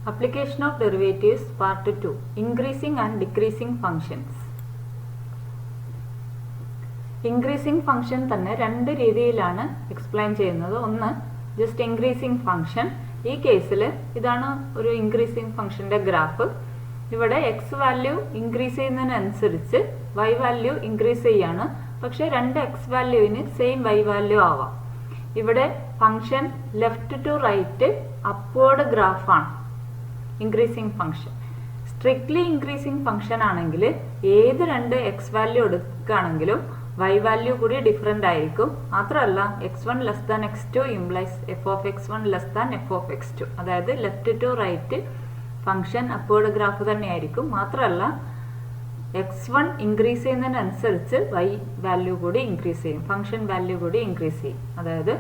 Application of derivatives part 2. Increasing and decreasing functions. Increasing function തന്നെ രണ്ട് രീതിയിലാണ് explain ചെയ്യുന്നത്. ഒന്ന് ജസ്റ്റ് ഇൻക്രീസിംഗ് ഫംഗ്ഷൻ. ഈ കേസിൽ ഇതാണ് ഒരു ഇൻക്രീസിംഗ് ഫംഗ്ഷന്റെ ഗ്രാഫ്. ഇവിടെ എക്സ് വാല്യൂ ഇൻക്രീസ് ചെയ്യുന്നതിനനുസരിച്ച് വൈ വാല്യൂ ഇൻക്രീസ് ചെയ്യാണ്. പക്ഷെ രണ്ട് എക്സ് വാല്യൂവിന് സെയിം വൈ വാല്യൂ ആവാം. ഇവിടെ function left to right upward ഗ്രാഫാണ് increasing function. Strictly increasing function ആണെങ്കിൽ ഏത് രണ്ട് എക്സ് വാല്യൂ എടുക്കുകയാണെങ്കിലും വൈ വാല്യൂ കൂടി ഡിഫറെൻ്റ് ആയിരിക്കും. മാത്രമല്ല x1 less than x2 implies F of x1 less than F of x2. അതായത് left to right function upward graph തന്നെയായിരിക്കും. മാത്രമല്ല x1 ഇൻക്രീസ് ചെയ്യുന്നതിനനുസരിച്ച് വൈ വാല്യൂ കൂടി ഇൻക്രീസ് ചെയ്യും, ഫംഗ്ഷൻ വാല്യൂ കൂടി ഇൻക്രീസ് ചെയ്യും. അതായത്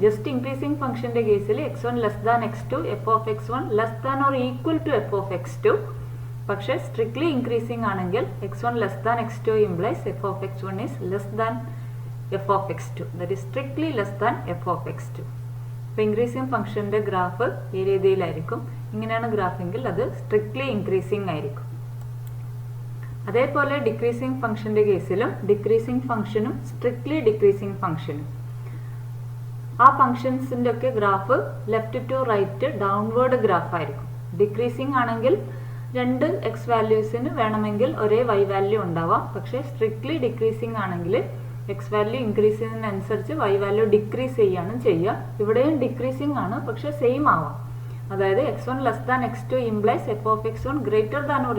ജസ്റ്റ് ഇൻക്രീസിംഗ് ഫംഗ്ഷന്റെ കേസിൽ x1 less than x2 f of x1 less than or equal to f of x2. പക്ഷെ സ്ട്രിക്ട്ലി ഇൻക്രീസിംഗ് ആണെങ്കിൽ x1 less than x2 implies F of x1 is less than F of x2. That is strictly less than F of x2. അപ്പോൾ increasing ഫംഗ്ഷന്റെ graph ഈ രീതിയിലായിരിക്കും. ഇങ്ങനെയാണ് ഗ്രാഫെങ്കിൽ അത് strictly increasing ആയിരിക്കും. അതേപോലെ ഡിക്രീസിംഗ് ഫംഗ്ഷന്റെ കേസിലും ഡിക്രീസിംഗ് ഫംഗ്ഷനും സ്ട്രിക്ട്ലി ഡിക്രീസിംഗ് ഫംഗ്ഷനും ആ ഫംഗ്ഷൻസിന്റെ ഒക്കെ graph left to right downward graph ആയിരിക്കും. ഡിക്രീസിംഗ് ആണെങ്കിൽ രണ്ട് എക്സ് വാല്യൂസിന് വേണമെങ്കിൽ ഒരേ വൈ വാല്യൂ ഉണ്ടാവാം. പക്ഷേ സ്ട്രിക്ട്ലി ഡിക്രീസിംഗ് ആണെങ്കിൽ എക്സ് വാല്യൂ ഇൻക്രീസ് ചെയ്യുന്നതിനനുസരിച്ച് വൈ വാല്യൂ ഡിക്രീസ് ചെയ്യാണ് ചെയ്യുക. ഇവിടെയും ഡിക്രീസിംഗ് ആണ്, പക്ഷെ സെയിം ആവാം. അതായത് x1 less than x2 implies F of x1 greater than or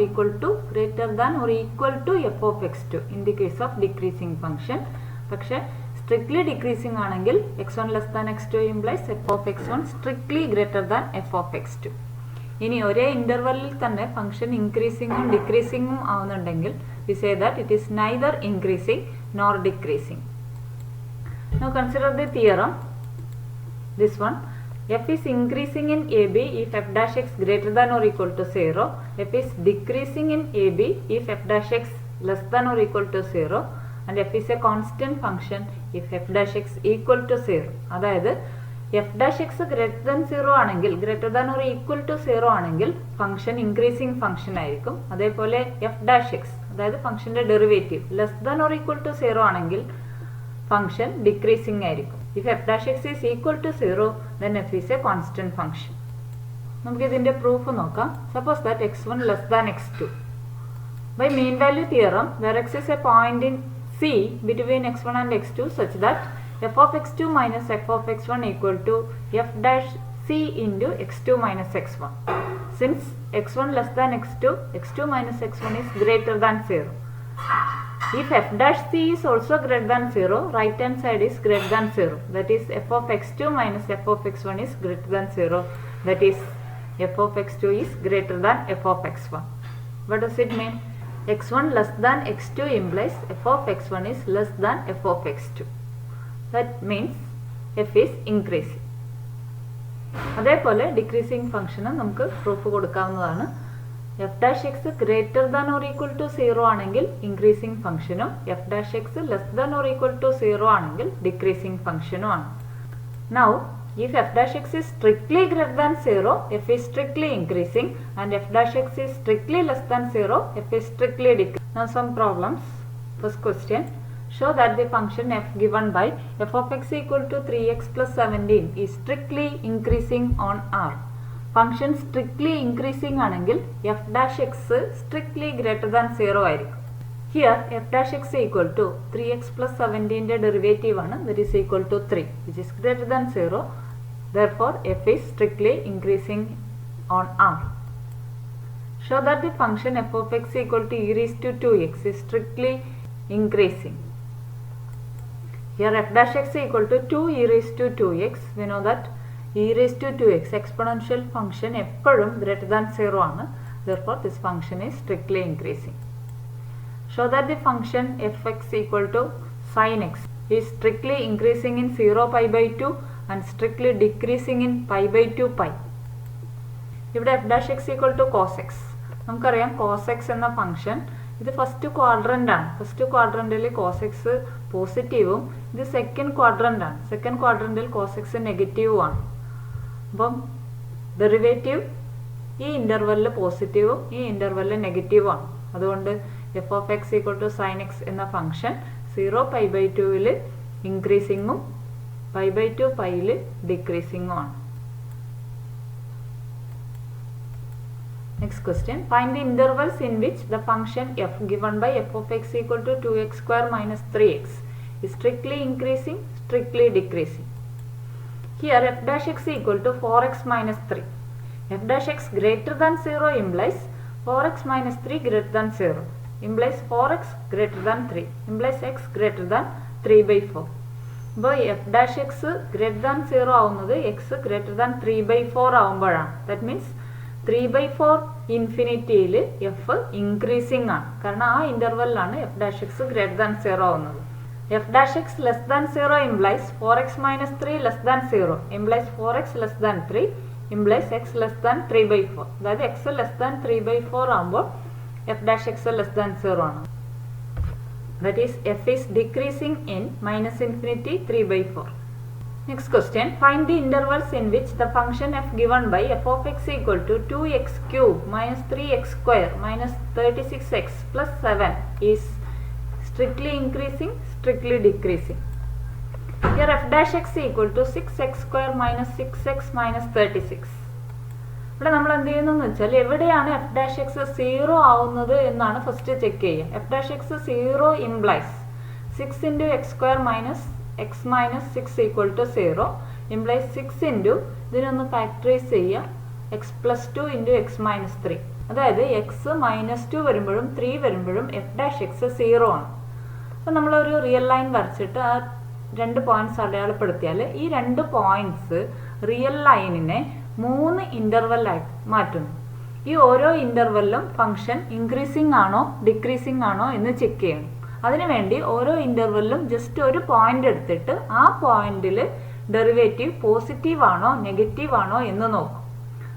equal to f of x2 in the case of decreasing function. പക്ഷെ സ്ട്രിക്ട്ലി ഡിക്രീസിംഗ് ആണെങ്കിൽ x1 less than x2 implies F of x1 strictly greater than F of x2. ഇനി ഒരേ ഇന്റർവെല്ലിൽ തന്നെ function ഇൻക്രീസിംഗും ഡിക്രീസിംഗും ആവുന്നുണ്ടെങ്കിൽ we say that it is neither increasing nor decreasing. Now consider the theorem. This one, f is increasing in AB if f dash x greater than or equal to 0. f is decreasing in AB if f dash x less than or equal to 0. And f is a constant function if f dash x equal to 0. അതായത് f dash X greater than 0 ആണെങ്കിൽ, greater than or equal to 0 ആണെങ്കിൽ function increasing function ആയിരിക്കും. അതേപോലെ F dash x അതായത് ഫംഗ്ഷന്റെ derivative less than or equal to 0 ആണെങ്കിൽ function decreasing ആയിരിക്കും. If f dash x is equal to 0 then f is a constant function. നമുക്ക് ഇതിന്റെ proof നോക്കാം. Suppose that x1 less than x2. By mean value theorem, where x is a point in C between x1 and x2 such that f of x2 minus f of x1 equal to f dash c into x2 minus x1. Since x1 less than x2, x2 minus x1 is greater than 0. If f dash c is also greater than 0, right hand side is greater than 0. That is f of x2 minus f of x1 is greater than 0. That is f of x2 is greater than f of x1. What does it mean? x1 less than x2 implies f of x1 is less than f of x2. That means f is increasing. അതേപോലെ decreasing ഫംഗ്ഷന് നമുക്ക് proof കൊടുക്കാവുന്നതാണ്. F dash X greater than or equal to 0 ആണെങ്കിൽ increasing ഫംഗ്ഷനും f dash X less than or equal to 0 ആണെങ്കിൽ decreasing ഫംഗ്ഷനും ആണ്. Now if f dash x is strictly greater than 0, f is strictly increasing, and f dash x is strictly less than 0, f is strictly decreasing. Now some problems. First question. Show that the function f given by f of x equal to 3x plus 17 is strictly increasing on R. Function strictly increasing ആണെങ്കിൽ f dash x strictly greater than 0 ആയിരിക്കും. Here f dash x equal to 3x plus 17 ന്റെ derivative ആണ്, that is equal to 3 which is greater than 0. Therefore f is strictly increasing on R. Show that the function f of x equal to e raised to 2x is strictly increasing. Here f dash x equal to 2 e raised to 2x. We know that e raised to 2x exponential function എപ്പോഴും greater than 0 ആണ്. Therefore this function is strictly increasing. Show that the function fx equal to sin x is strictly increasing in 0 pi by 2 and strictly decreasing in pi by 2 pi. ഇവിടെ f dash x equal to cos x. നമുക്കറിയാം cos x എന്ന function ഇത് first quadrant ആണ്. First ക്വാഡ്രന്റിൽ cos x പോസിറ്റീവും ഇത് second quadrant ആണ്. Second ക്വാഡ്രന്റിൽ cos x നെഗറ്റീവും ആണ്. അപ്പം ഡെറിവേറ്റീവ് ഈ ഇൻ്റർവെല്ലിൽ പോസിറ്റീവും ഈ ഇൻ്റർവെല്ലിൽ നെഗറ്റീവുമാണ്. അതുകൊണ്ട് f of x equal to sine x എന്ന ഫംഗ്ഷൻ 0π/2 ഇൻക്രീസിങ്ങും π/2 പൈയിൽ ഡിക്രീസിങ്ങും ആണ്. Next question. Find the intervals in which the function f given by f of x equal to 2x square minus 3x is strictly increasing, strictly decreasing. Here f dash x equal to 4x minus 3. F dash x greater than 0 implies 4x minus 3 greater than 0. Implies 4x greater than 3. Implies x greater than 3/4. അപ്പോൾ f dash x greater than 0 ആവുന്നത് x greater than 3/4 ആവുമ്പോഴാണ്. That means 3/4 ഇൻഫിനിറ്റിയിൽ F increasing ആണ്. കാരണം ആ ഇൻ്റർവെല്ലിലാണ് F dash X greater than 0 ആവുന്നത്. F dash X less than 0 implies 4x minus 3 less than 0 implies 4x less than 3 implies X less than 3/4. അതായത് X less than 3/4 ആകുമ്പോൾ F dash X less than 0 ആണ്. That is F is decreasing in minus infinity 3/4. Next question. Find the intervals in which the function f given by f of x equal to 2x cube minus 3x square minus 36x plus 7 is strictly increasing, strictly decreasing. Here f dash x equal to 6x square minus 6x minus 36. ഇവിടെ നമ്മൾ എന്ത് ചെയ്യുന്നതെന്ന് വെച്ചാൽ എവിടെയാണ് F dash X 0 ആവുന്നത് എന്നാണ് first check ചെയ്യുക. F dash X 0 implies 6 × x² minus x minus 6 equal to 0 implies 6 into ഇതിനൊന്ന് ഫാക്ടറൈസ് ചെയ്യുക x plus 2 into x minus 3. അതായത് x minus 2 വരുമ്പോഴും 3 വരുമ്പോഴും f dash x 0 ആണ്. അപ്പോൾ നമ്മളൊരു റിയൽ ലൈൻ വരച്ചിട്ട് ആ 2 പോയിന്റ്സ് അടയാളപ്പെടുത്തിയാൽ ഈ 2 പോയിന്റ്സ് റിയൽ ലൈനിനെ 3 ഇൻ്റർവെല്ലായി മാറ്റുന്നു. ഈ ഓരോ ഇൻ്റർവെല്ലും ഫംഗ്ഷൻ ഇൻക്രീസിങ് ആണോ ഡിക്രീസിങ് ആണോ എന്ന് ചെക്ക് ചെയ്യണം. അതിനുവേണ്ടി ഓരോ ഇൻ്റർവെല്ലും ജസ്റ്റ് ഒരു പോയിന്റ് എടുത്തിട്ട് ആ പോയിന്റിൽ ഡെറിവേറ്റീവ് പോസിറ്റീവ് ആണോ നെഗറ്റീവ് ആണോ എന്ന് നോക്കും.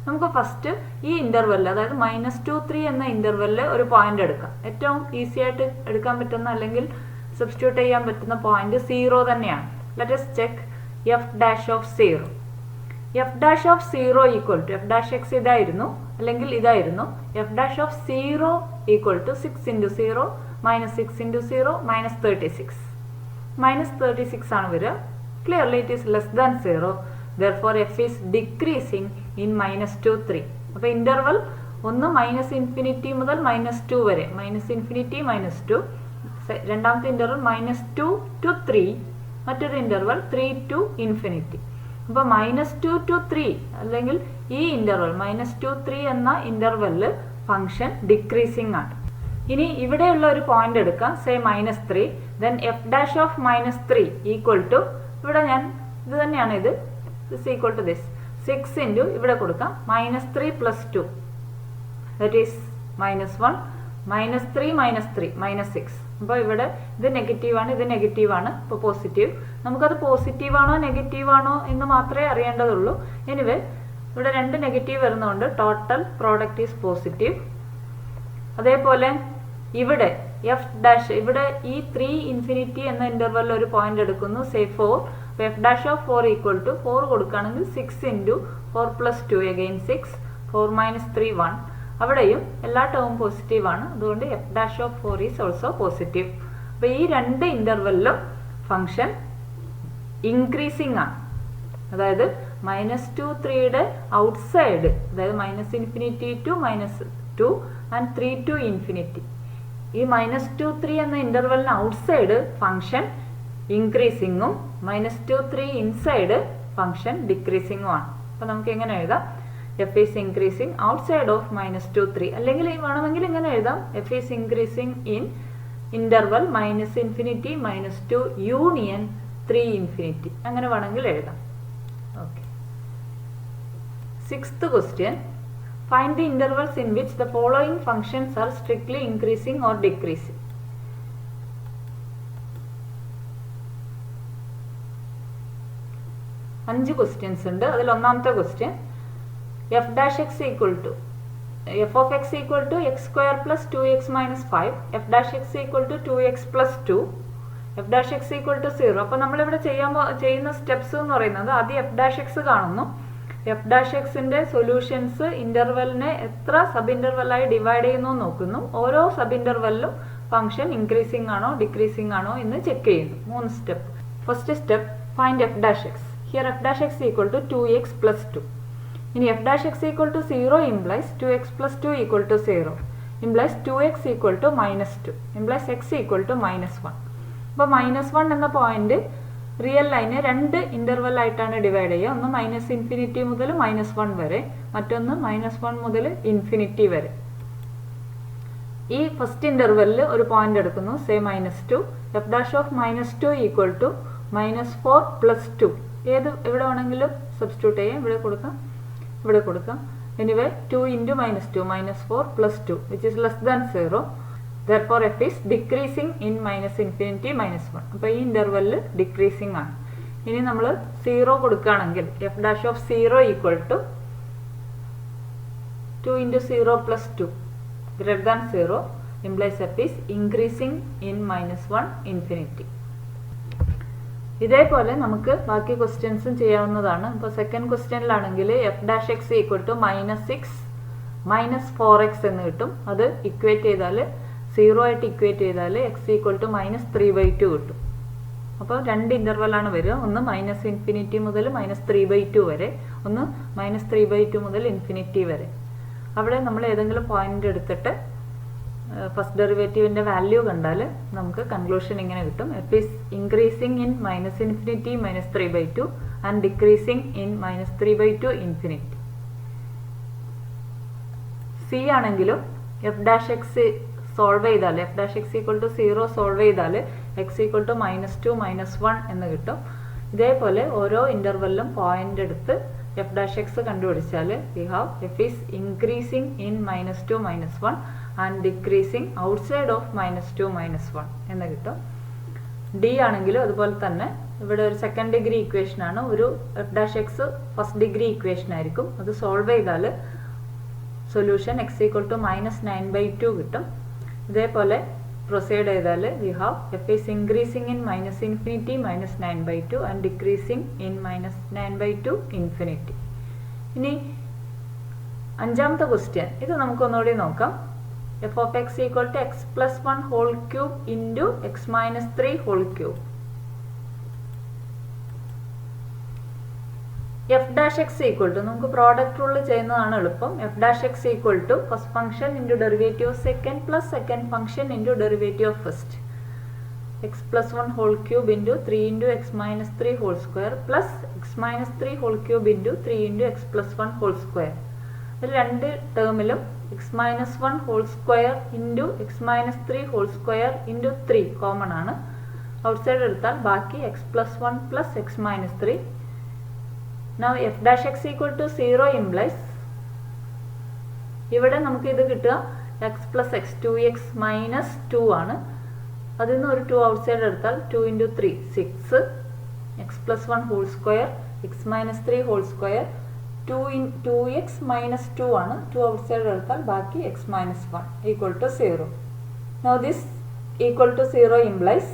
നമുക്ക് ഫസ്റ്റ് ഈ ഇൻ്റർവെല്ല് അതായത് -2, 3 എന്ന ഇൻ്റർവെല്ലിൽ ഒരു പോയിന്റ് എടുക്കാം. ഏറ്റവും ഈസി ആയിട്ട് എടുക്കാൻ പറ്റുന്ന അല്ലെങ്കിൽ സബ്സ്റ്റിറ്റ്യൂട്ട് ചെയ്യാൻ പറ്റുന്ന പോയിന്റ് 0 തന്നെയാണ്. Let us check f dash of 0. F dash of 0 equal to f dash x ഇതായിരുന്നു അല്ലെങ്കിൽ ഇതായിരുന്നു. F dash of 0 equal to 6 × 0 minus 6 × 0 minus 36. Minus 36 ആണ് വരിക. Clearly it is less than 0. Therefore f is decreasing in -2, 3. അപ്പോൾ interval ഒന്ന് -∞ മുതൽ -2 വരെ -∞ -2. രണ്ടാമത്തെ ഇൻ്റർവൽ -2 to 3. മറ്റൊരു ഇൻ്റർവൽ 3 to ∞. അപ്പോൾ -2 to 3 അല്ലെങ്കിൽ ഈ ഇൻ്റർവൽ -2, 3 എന്ന ഇൻ്റർവെല്ലിൽ ഫംഗ്ഷൻ ഡിക്രീസിങ് ആണ്. ഇനി ഇവിടെയുള്ള ഒരു പോയിന്റ് എടുക്കാം, say -3. Then f dash of -3 equal to ഇവിടെ ഞാൻ ഇത് തന്നെയാണ് ഇത് ഈക്വൽ ടു ദിസ് 6 ഇൻറ്റു ഇവിടെ കൊടുക്കാം -3 + 2 ദാറ്റ് ഈസ് -1 -3 -3 -6. അപ്പോൾ ഇവിടെ ഇത് നെഗറ്റീവാണ് ഇത് നെഗറ്റീവാണ്. ഇപ്പോൾ പോസിറ്റീവ് നമുക്കത് പോസിറ്റീവ് ആണോ നെഗറ്റീവ് ആണോ എന്ന് മാത്രമേ അറിയേണ്ടതുള്ളൂ. എനിവേ ഇവിടെ 2 നെഗറ്റീവ് വരുന്നതുകൊണ്ട് ടോട്ടൽ പ്രോഡക്റ്റ് ഈസ് പോസിറ്റീവ്. അതേപോലെ ഇവിടെ എഫ് ഡാഷ് ഇവിടെ ഈ 3 ∞ എന്ന ഇൻ്റർവെല്ലിൽ ഒരു പോയിന്റ് എടുക്കുന്നു, സേ 4. അപ്പോൾ f dash of 4 equal to 4 കൊടുക്കുകയാണെങ്കിൽ 6 × 4 + 2 അഗെയിൻ 6 4 - 3 1. അവിടെയും എല്ലാ ടേമും പോസിറ്റീവ് ആണ്. അതുകൊണ്ട് F dash of 4 is also positive. അപ്പോൾ ഈ 2 ഇൻ്റർവെല്ലിലും ഫംഗ്ഷൻ ഇൻക്രീസിങ് ആണ്. അതായത് -2, 3യുടെ ഔട്ട്സൈഡ് അതായത് -∞ to -2 and 3 to ∞. ഈ -2, 3 എന്ന ഇൻ്റർവെല്ലിന് ഔട്ട്സൈഡ് ഫംഗ്ഷൻ ഇൻക്രീസിങ്ങും -2, 3 ഇൻസൈഡ് ഫംഗ്ഷൻ ഡിക്രീസിങ്ങും ആണ്. അപ്പോൾ നമുക്ക് എങ്ങനെ എഴുതാം? F is increasing outside of -2, 3 അല്ലെങ്കിൽ വേണമെങ്കിൽ ഇങ്ങനെ എഴുതാം, F is increasing in interval -∞ -2 union 3 ∞. അങ്ങനെ വേണമെങ്കിൽ എഴുതാം. Okay. 6th question. Find the intervals in which the following functions are strictly increasing or decreasing. അഞ്ച് ക്വസ്റ്റ്യൻസ് ഉണ്ട്. അതിൽ ഒന്നാമത്തെ question f dash X equal to f of x equal to x² + 2x - 5 f dash X equal to 2x + 2 f dash X equal to 0. അപ്പോൾ നമ്മളിവിടെ ചെയ്യുന്ന steps എന്ന് പറയുന്നത് ആദ്യം എഫ് ഡാഷ് എക്സ് കാണുന്നു, എഫ് ഡാഷ് എക്സിന്റെ സൊല്യൂഷൻസ് ഇന്റർവെലിനെ എത്ര സബ് ഇന്റർവെല്ലായി ഡിവൈഡ് ചെയ്യുന്നു നോക്കുന്നു. ഓരോ സബ് ഇന്റർവെല്ലിലും ഫംഗ്ഷൻ ഇൻക്രീസിംഗ് ആണോ ഡിക്രീസിംഗ് ആണോ എന്ന് ചെക്ക് ചെയ്യുന്നു. 3 step. First step, find f dash x. Here f dash X equal to 2x plus 2. ഇനി f dash X equal to 0 implies 2x plus 2 equal to 0, implies 2x equal to -2, implies x equal to -1. അപ്പോൾ -1 എന്ന point real ലൈനെ 2 interval ആയിട്ടാണ് divide ചെയ്യുക. ഒന്ന് -∞ മുതൽ -1 വരെ, മറ്റൊന്ന് -1 മുതൽ ഇൻഫിനിറ്റി വരെ. ഈ ഫസ്റ്റ് ഇന്റർവെല്ലിൽ ഒരു പോയിന്റ് എടുക്കുന്നു, say -2. F dash of -2 equal to -4 plus 2. എവിടെ വേണമെങ്കിലും സബ്സ്റ്റിറ്റ്യൂട്ട് ചെയ്യാം. ഇവിടെ കൊടുക്കാം. Anyway 2 into -2, -4 plus 2, which is less than 0. Therefore f is decreasing in -∞, -1. അപ്പോൾ ഈ ഇന്റർവെല്ലിൽ ഡിക്രീസിംഗ് ആണ്. ഇനി നമ്മൾ 0 കൊടുക്കുകയാണെങ്കിൽ f dash of 0 equal to 2 into 0 plus 2 greater than 0, implies f is increasing in -1 infinity. ഇതേപോലെ നമുക്ക് ബാക്കി ക്വസ്റ്റ്യൻസും ചെയ്യാവുന്നതാണ്. ഇപ്പോൾ സെക്കൻഡ് ക്വസ്റ്റ്യനിലാണെങ്കിൽ F dash X equal to -6 -4x എന്ന് കിട്ടും. അത് ഇക്വേറ്റ് ചെയ്താൽ 0 ആയിട്ട് ഇക്വേറ്റ് ചെയ്താൽ എക്സ് ഈക്വൽ ടു -3/2 കിട്ടും. അപ്പോൾ 2 ഇന്റർവെല്ലാണ് വരിക. ഒന്ന് -∞ മുതൽ -3/2 വരെ, ഒന്ന് -3/2 മുതൽ ഇൻഫിനിറ്റി വരെ. അവിടെ നമ്മൾ ഏതെങ്കിലും പോയിന്റ് എടുത്തിട്ട് ഫസ്റ്റ് ഡെറിവേറ്റീവിന്റെ വാല്യൂ കണ്ടാൽ നമുക്ക് കൺക്ലൂഷൻ ഇങ്ങനെ കിട്ടും. F is increasing in -∞ -3/2 and decreasing in -3/2 infinity. C ആണെങ്കിലും എഫ് ഡാഷ് എക്സ് സോൾവ് ചെയ്താൽ f dash X equal to 0 solve ചെയ്താൽ എക്സ് ഈക്വൽ ടു -2 -1 എന്ന് കിട്ടും. ഇതേപോലെ ഓരോ ഇന്റർവെല്ലും പോയിന്റ് എടുത്ത് എഫ് ഡാഷ് എക്സ് കണ്ടുപിടിച്ചാൽ we have f is increasing in -2 -1 and decreasing outside of -2 -1 എന്ന് കിട്ടും. ഡി ആണെങ്കിലും അതുപോലെ തന്നെ ഇവിടെ ഒരു സെക്കൻഡ് ഡിഗ്രി ഇക്വേഷൻ ആണ്. ഒരു F dash X first degree equation ആയിരിക്കും. അത് സോൾവ് ചെയ്താൽ സൊല്യൂഷൻ എക്സ് ഈക്വൽ ടു -9/2 കിട്ടും. ഇതേപോലെ പ്രൊസീഡ് ചെയ്താൽ we have f is increasing in -∞ -9/2 and decreasing in -9/2 infinity. ഇനി അഞ്ചാമത്തെ ക്വസ്റ്റ്യൻ, ഇത് നമുക്കൊന്നുകൂടി നോക്കാം. F of x equal to x plus 1 whole cube into X minus 3 whole cube. F dash X equal to, നമുക്ക് product rule ചെയ്യുന്നതാണ് എളുപ്പം. F dash X equal to first function into derivative of second plus second function into derivative of first. X plus 1 whole cube into 3 into X minus 3 whole square plus X minus 3 whole cube into 3 into X plus 1 whole square. ഇതിൽ രണ്ട് ടേമിലും X minus 1 whole square into X minus 3 whole square into 3 common ആണ്. Outside എടുത്താൽ ബാക്കി X plus 1 plus X minus 3. Now f dash x equal to 0 implies ഇവിടെ നമുക്ക് ഇത് കിട്ടുക x plus x 2x minus 2 ആണ്. അതിൽ നിന്ന് ഒരു 2 ഔട്ട്സൈഡ് എടുത്താൽ 2 into 3 6, x plus 1 whole square x minus 3 whole square 2x minus 2 ആണ്. 2 ഔട്ട്സൈഡ് എടുത്താൽ ബാക്കി x minus 1 equal to 0. Now this equal to 0 implies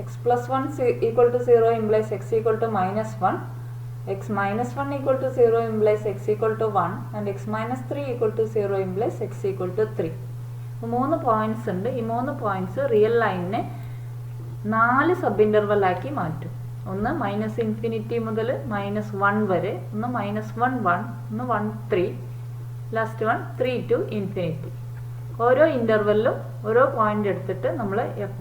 x plus 1 equal to 0 implies x equal to minus 1. x minus 1 equal to 0 implies x equal to 1 and x minus 3 equal to 0 implies x equal to 3. മൂന്ന് points ഉണ്ട്. ഈ മൂന്ന് points real ലൈനിനെ 4 sub interval ആക്കി മാറ്റും. ഒന്ന് -∞ മുതൽ -1 വരെ, ഒന്ന് -1 1, ഒന്ന് 1 3, ലാസ്റ്റ് 1 3 to ഇൻഫിനിറ്റി. ഓരോ ഇന്റർവെല്ലിലും ഓരോ പോയിന്റ് എടുത്തിട്ട് നമ്മൾ എഫ്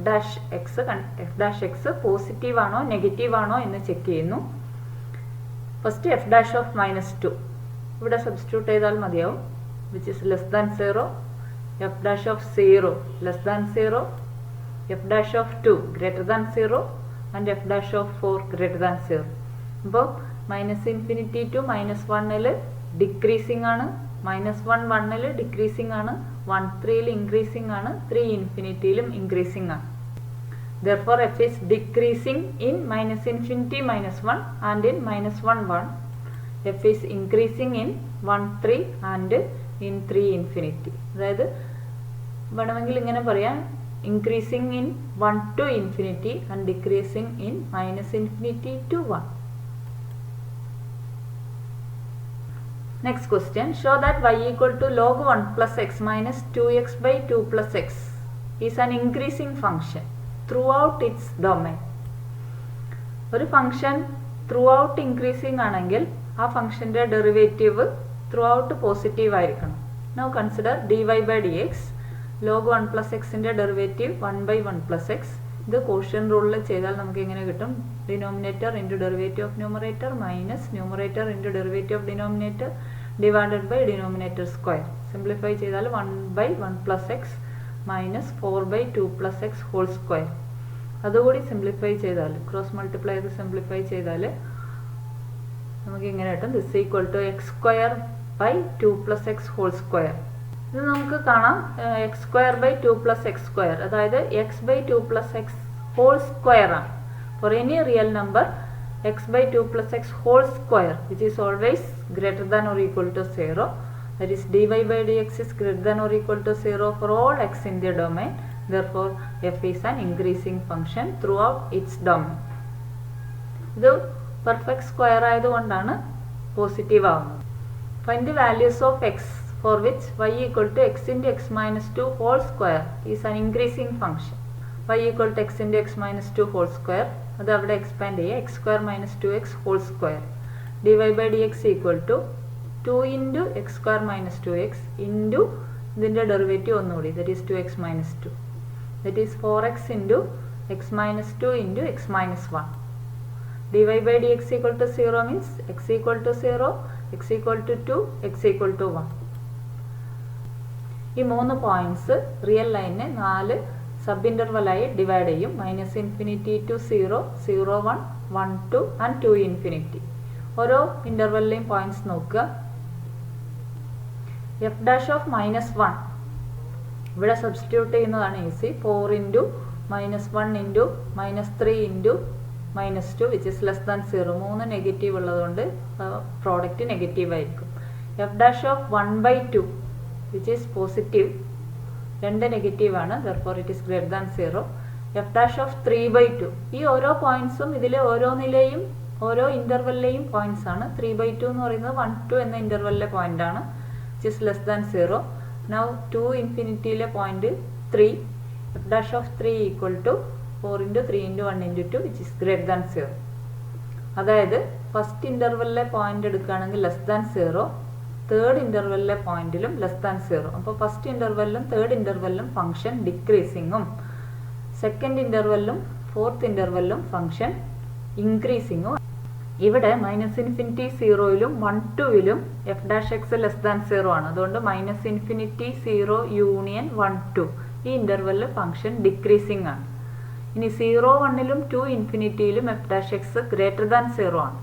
ഡാഷ് എക്സ് പോസിറ്റീവ് ആണോ നെഗറ്റീവ് ആണോ എന്ന് ചെക്ക് ചെയ്യുന്നു. ഫസ്റ്റ് എഫ് ഡാഷ് ഓഫ് -2 ഇവിടെ സബ്സ്റ്റിറ്റ്യൂട്ട് ചെയ്താൽ മതിയാവും, which is less than 0, f dash of 0 less than 0, f dash of 2 greater than 0 and F dash of 4 greater than 0. അപ്പോൾ -∞ to -1 decreasing ആണ്, -1 1 decreasing ആണ്, 1 3 ഇൻക്രീസിംഗ് ആണ്, 3 ഇൻഫിനിറ്റിയിലും ഇൻക്രീസിംഗ് ആണ്. Therefore f is decreasing in -∞ -1 and in -1 1. f is increasing in 1 3 and in 3 infinity. അതായത് വേണമെങ്കിൽ ഇങ്ങനെ പറയാം, increasing in 1 to infinity and decreasing in -∞ to 1. Next question, show that y equal to log 1 plus x minus 2x by 2 plus x is an increasing function throughout its domain. ഒരു function throughout increasing ആണെങ്കിൽ ആ ഫംഗ്ഷൻ്റെ derivative throughout positive ആയിരിക്കണം. Now consider dy by dx log 1 plus xൻ്റെ derivative 1 by 1 plus x. ഇത് quotient റൂളിൽ ചെയ്താൽ നമുക്ക് എങ്ങനെ കിട്ടും? Denominator into derivative of numerator minus numerator into derivative of denominator divided by denominator square. Simplify ചെയ്താൽ 1 by 1 plus x minus 4 by 2 plus x whole square. അതുകൂടി simplify ചെയ്താൽ cross multiply ചെയ്ത് സിംപ്ലിഫൈ ചെയ്താൽ നമുക്ക് ഇങ്ങനെ കിട്ടും this equal to X square by 2 plus x whole square. ഇത് നമുക്ക് കാണാം X square by 2 plus x square, അതായത് X by 2 plus x whole square ആണ്. For any real number x by 2 plus x whole square which is always greater than or equal to 0, that is dy by dx is greater than or equal to 0 for all x in the domain. Therefore f is an increasing function throughout its domain. ഇത് perfect square ആയതുകൊണ്ടാണ് positive ആവുന്നത്. Find the values of x for which y equal to x into x minus 2 whole square is an increasing function. y equal to x into x minus 2 whole square, അത് അവിടെ expand ചെയ്യുക, x square minus 2x whole square. D y by d x equal to 2 into x square minus 2x into ഇതിൻ്റെ derivative ഒന്നുകൂടി, that is 2x minus 2, that is 4x into X minus 2 into X minus 1. D y by d x equal to 0 means x equal to 0, x equal to 2, x equal to 1. ഈ 3 points real ലൈനിനെ 4 sub ഇൻ്റർവലായി divide ചെയ്യും. Minus infinity to 0, 0, 1, 1, 2 and 2 infinity. ഓരോ ഇൻ്റർവെല്ലിലെയും points നോക്കുക. F dash of -1 ഇവിടെ substitute ചെയ്യുന്നതാണ് easy. 4 into -1 into -3 into -2 which is less than 0. 3 negative ഉള്ളതുകൊണ്ട് പ്രോഡക്റ്റ് നെഗറ്റീവ് ആയിരിക്കും. F dash of 1/2 which is positive, 2 negative ആണ്, therefore it is greater than 0. F dash of 3/2, ഈ ഓരോ പോയിന്റ്സും ഇതിലെ ഓരോന്നിലെയും ഓരോ ഇൻ്റർവെല്ലിലെയും പോയിന്റ്സ് ആണ്. 3/2 എന്ന് പറയുന്നത് 1, 2 എന്ന ഇൻ്റർവെല്ലിലെ പോയിന്റ് ആണ്, which is less than 0. Now 2 ഇൻഫിനിറ്റിയിലെ point 3, F dash of 3 equal to 4 into 3 into 1 into 2 which is greater than 0. അതായത് ഫസ്റ്റ് ഇൻ്റർവെല്ലിലെ പോയിന്റ് എടുക്കുകയാണെങ്കിൽ ലെസ് ദാൻ 0, തേർഡ് ഇൻ്റർവെല്ലിലെ പോയിന്റിലും ലെസ് ദാൻ 0. അപ്പോൾ ഫസ്റ്റ് ഇൻ്റർവെല്ലിലും തേർഡ് ഇൻ്റർവെല്ലിലും ഫംഗ്ഷൻ ഡിക്രീസിങ്ങും, സെക്കൻഡ് ഇൻ്റർവെല്ലിലും ഫോർത്ത് ഇൻ്റർവെല്ലിലും ഫംഗ്ഷൻ ഇൻക്രീസിങ്ങും. ഇവിടെ മൈനസ് ഇൻഫിനിറ്റി 0യിലും 1, 2യിലും F dash X less than 0 ആണ്. അതുകൊണ്ട് മൈനസ് ഇൻഫിനിറ്റി 0 യൂണിയൻ 1, 2 ഈ ഇൻ്റർവെല്ലിൽ ഫംഗ്ഷൻ ഡിക്രീസിങ് ആണ്. ഇനി 0, 1ലും 2 ഇൻഫിനിറ്റിയിലും F dash X greater than 0 ആണ്.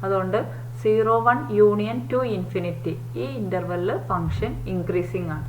അതുകൊണ്ട് 0, 1 യൂണിയൻ 2 ഇൻഫിനിറ്റി ഈ ഇൻ്റർവെല്ലിൽ ഫംഗ്ഷൻ ഇൻക്രീസിങ് ആണ്.